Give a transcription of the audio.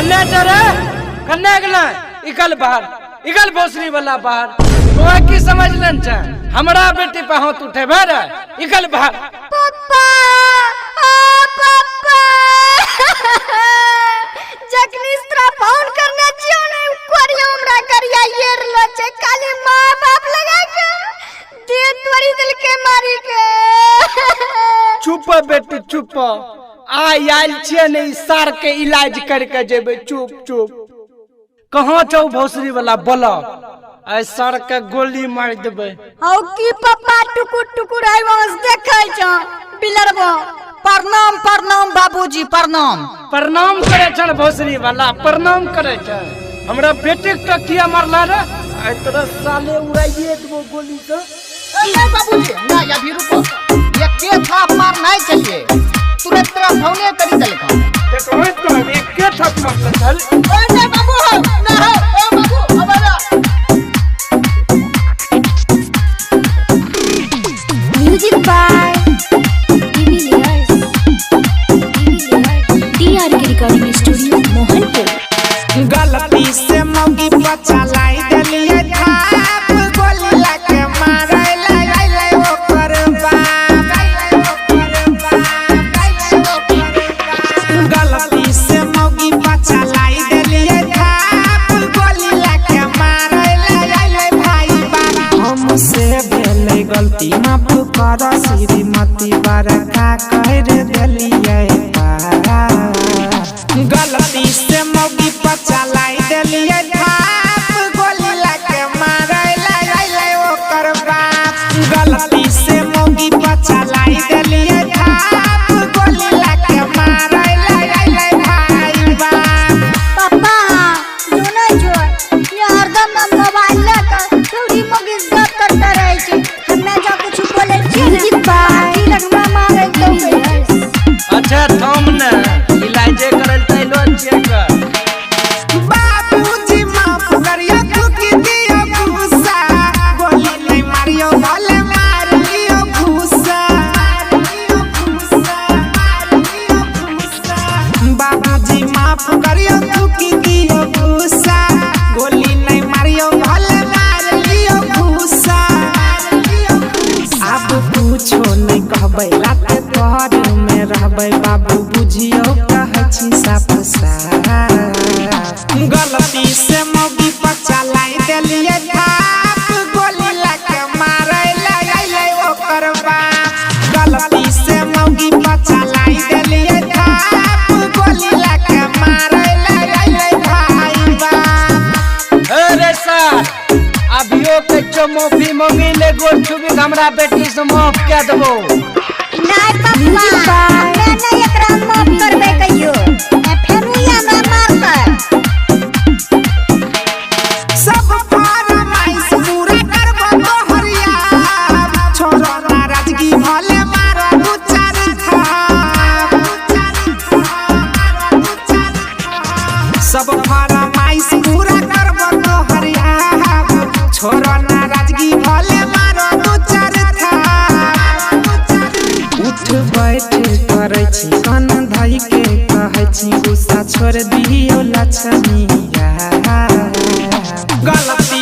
कन्या चरे कन्या गला इकल बाहर इकल भोसरी वाला बाहर तो की समझ लन छ हमरा बेटी पे हाथ उठे भर इकल बाहर पापा पापा जगनीस्त्रा फोन करना चाहिए ने कोरिया हमरा करिया येर लो छे खाली मां बाप लगा के दे तोरी दिल के मारी के चुप बेटी चुप आई आइल छे नहीं सार के इलाज करके जेबे चुप चुप कहां छौ भोसरी वाला बोला आई सार के गोली मार देबे हौ की पापा टुकुर टुकुर आई वंश देखै छ बिलरबो प्रणाम प्रणाम बाबूजी प्रणाम प्रणाम करे छन भोसरी वाला प्रणाम करे छ हमरा बेटे के टकिया मारला रे आई तोरा साले उड़ाइए देबो गोली से नहीं बाबूजी ना अभी रुको ये के थाप मार नहीं चाहिए तुरंत तेरा फोने करी दल का देखो तो एक के थप मारला चल ओए बाबू हो ना हो ओ बाबू अब आ म्यूजिक बाय डीआर के रिकॉर्डिंग स्टूडियो मोहनपुर गलती से मौगी बचा लाई दलिए थाप गोली लगे मारे ले वो करबा गलती से मौगी बचा लाई दलिए थाप गोली लगे मारे ले भाई बा हमसे भेले गलती माफ कर श्रीमती बरका कर दलिए गलती से मौगी बचा लाई दलिए थाप गोली लगे मारे ले वो करबा गलती से मौगी बचा लाई दलिए थाप गोली लगे मारे ले भाई बा पापा दोनों जो ये हरदम मोबाइल लेकर थोड़ी मगी बात करता रहे छी हमें जो कुछ बोले छी म्यूजिक बाय लगवा मारे तो अच्छा थम ने इलाज करल तैलो चेक बाबूजी माफ करियो तू की दियो भूसा गोली नहीं मारियो भले मार लियो भूसा बाबूजी माफ करियो तू की दियो भूसा गोली नहीं मारियो भले मार लियो भूसा अब पूछो नहीं कहबै रात तोहर में रहबै बाबू बुझियो कहै छी साफ साफ गलती से मौगी बचा लाई दलिए थाप गोली लगे मारे ले वो करबा गलती से मौगी बचा लाई दलिए थाप गोली लगे मारे ले भाई बा अरे सर अभियो के जो माफी मांगी ले गोल छुबी हमरा बेटी से माफ के देबो नहीं पापा मैं नहीं एकरा माफ करबे कहियो फेरू या हमरा मारता सब फरमाइश पूरा करबो तोहरिया छोरो नाराजगी भले मारो दू चार थाप सब फरमाइश पूरा करबो तोहरिया छोरो नाराजगी भले मारो दू चार थाप उठ बैठ करै छी कान धइ के कहै छी गुस्सा छोड़ दियो लछनिया गलती